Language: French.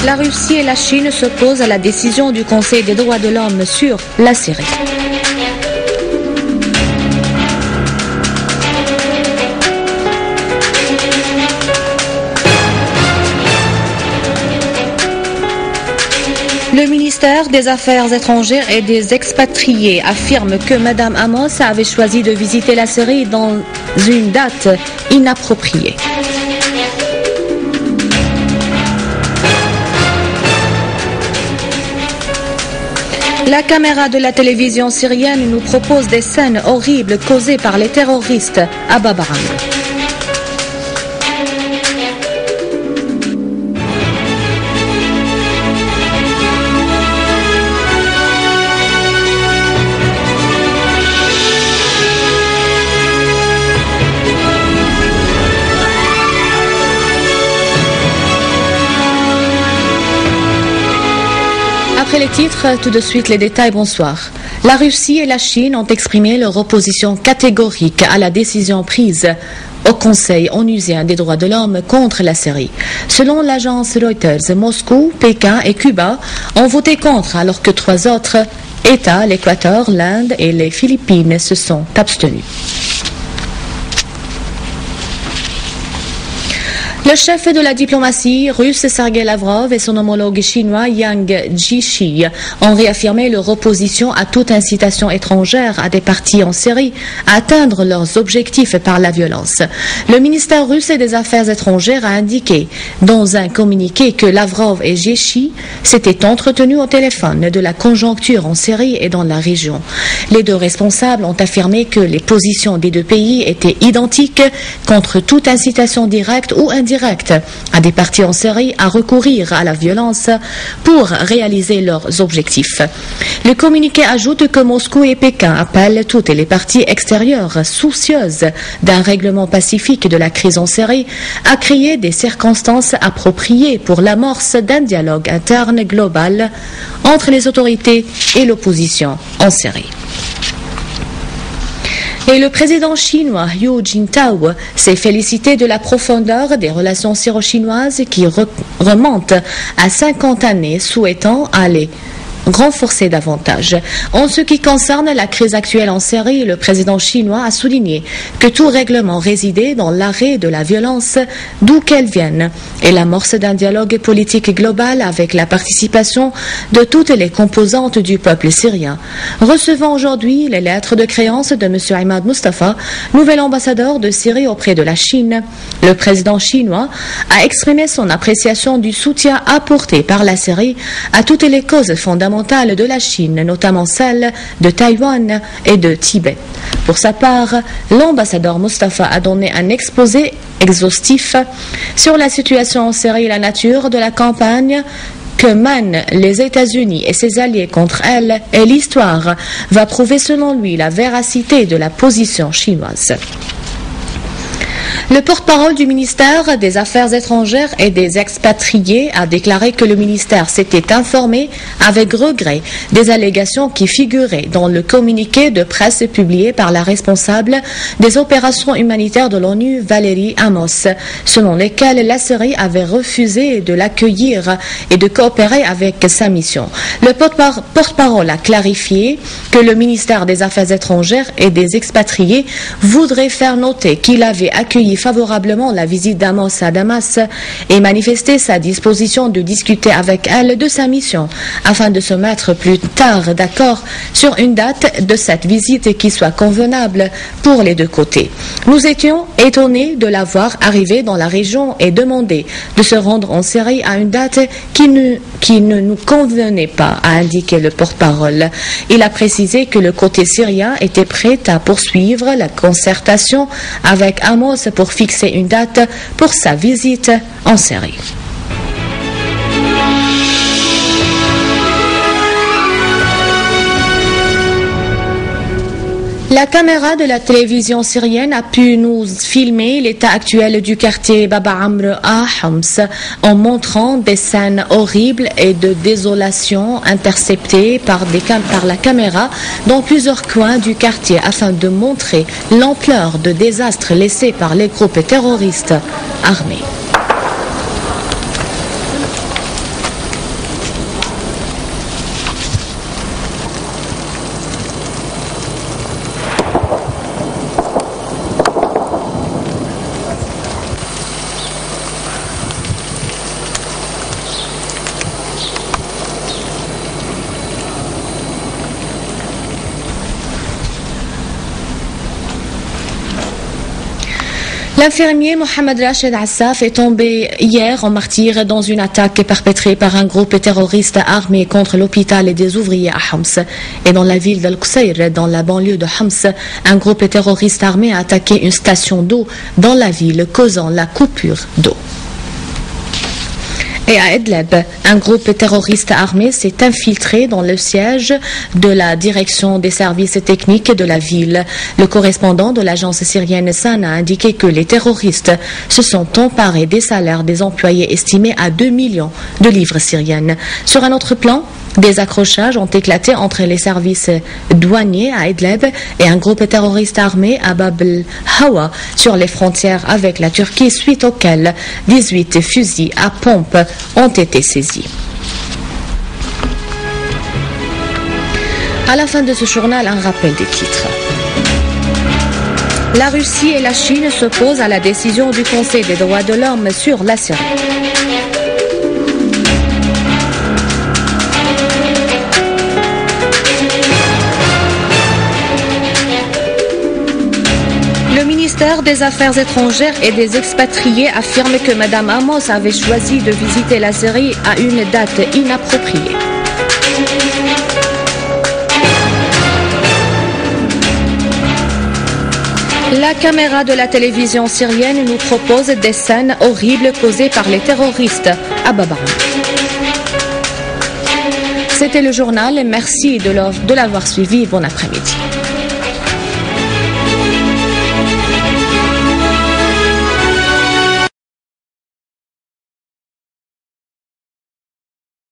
La Russie et la Chine s'opposent à la décision du Conseil des droits de l'homme sur la Syrie. Le ministère des Affaires étrangères et des expatriés affirme que Mme Amos avait choisi de visiter la Syrie dans une date inappropriée. La caméra de la télévision syrienne nous propose des scènes horribles causées par les terroristes à Bab Amr. Après les titres, tout de suite les détails, bonsoir. La Russie et la Chine ont exprimé leur opposition catégorique à la décision prise au Conseil onusien des droits de l'homme contre la Syrie. Selon l'agence Reuters, Moscou, Pékin et Cuba ont voté contre, alors que 3 autres États, l'Équateur, l'Inde et les Philippines, se sont abstenus. Le chef de la diplomatie russe Sergei Lavrov et son homologue chinois Yang Jiechi ont réaffirmé leur opposition à toute incitation étrangère à des partis en Syrie à atteindre leurs objectifs par la violence. Le ministère russe des Affaires étrangères a indiqué dans un communiqué que Lavrov et Jiechi s'étaient entretenus au téléphone de la conjoncture en Syrie et dans la région. Les deux responsables ont affirmé que les positions des deux pays étaient identiques contre toute incitation directe ou indirecte à des partis en Syrie à recourir à la violence pour réaliser leurs objectifs. Le communiqué ajoute que Moscou et Pékin appellent toutes les parties extérieures soucieuses d'un règlement pacifique de la crise en Syrie à créer des circonstances appropriées pour l'amorce d'un dialogue interne global entre les autorités et l'opposition en Syrie. Et le président chinois Hu Jintao s'est félicité de la profondeur des relations syro-chinoises qui remontent à 50 années, souhaitant aller renforcer davantage. En ce qui concerne la crise actuelle en Syrie, le président chinois a souligné que tout règlement résidait dans l'arrêt de la violence d'où qu'elle vienne et l'amorce d'un dialogue politique global avec la participation de toutes les composantes du peuple syrien. Recevant aujourd'hui les lettres de créance de M. Ahmad Mustafa, nouvel ambassadeur de Syrie auprès de la Chine, le président chinois a exprimé son appréciation du soutien apporté par la Syrie à toutes les causes fondamentales de la Chine, notamment celle de Taïwan et de Tibet. Pour sa part, l'ambassadeur Mustafa a donné un exposé exhaustif sur la situation en Syrie et la nature de la campagne que mènent les États-Unis et ses alliés contre elle, et l'histoire va prouver selon lui la véracité de la position chinoise. Le porte-parole du ministère des Affaires étrangères et des expatriés a déclaré que le ministère s'était informé avec regret des allégations qui figuraient dans le communiqué de presse publié par la responsable des opérations humanitaires de l'ONU, Valérie Amos, selon lesquelles la Syrie avait refusé de l'accueillir et de coopérer avec sa mission. Le porte-parole a clarifié que le ministère des Affaires étrangères et des expatriés voudrait faire noter qu'il avait accueilli favorablement la visite d'Amos à Damas et manifester sa disposition de discuter avec elle de sa mission afin de se mettre plus tard d'accord sur une date de cette visite qui soit convenable pour les deux côtés. Nous étions étonnés de la voir arriver dans la région et demander de se rendre en Syrie à une date qui ne nous convenait pas, a indiqué le porte-parole. Il a précisé que le côté syrien était prêt à poursuivre la concertation avec Amos pour fixer une date pour sa visite en Syrie. La caméra de la télévision syrienne a pu nous filmer l'état actuel du quartier Bab Amr à Homs en montrant des scènes horribles et de désolation interceptées par la caméra dans plusieurs coins du quartier afin de montrer l'ampleur de désastres laissés par les groupes terroristes armés. L'infirmier Mohamed Rachid Assaf est tombé hier en martyr dans une attaque perpétrée par un groupe terroriste armé contre l'hôpital et des ouvriers à Homs. Et dans la ville d'Al-Qusayr, dans la banlieue de Homs, un groupe terroriste armé a attaqué une station d'eau dans la ville, causant la coupure d'eau. Et à Idlib, un groupe terroriste armé s'est infiltré dans le siège de la direction des services techniques de la ville. Le correspondant de l'agence syrienne SANA a indiqué que les terroristes se sont emparés des salaires des employés estimés à 2 millions de livres syriennes. Sur un autre plan, des accrochages ont éclaté entre les services douaniers à Idlib et un groupe terroriste armé à Bab el-Hawa sur les frontières avec la Turquie, suite auxquelles 18 fusils à pompe ont été saisis. À la fin de ce journal, un rappel des titres. La Russie et la Chine s'opposent à la décision du Conseil des droits de l'homme sur la Syrie. Le ministère des Affaires étrangères et des expatriés affirme que Mme Amos avait choisi de visiter la Syrie à une date inappropriée. La caméra de la télévision syrienne nous propose des scènes horribles causées par les terroristes à Babaran. C'était le journal, merci de l'avoir suivi, bon après-midi.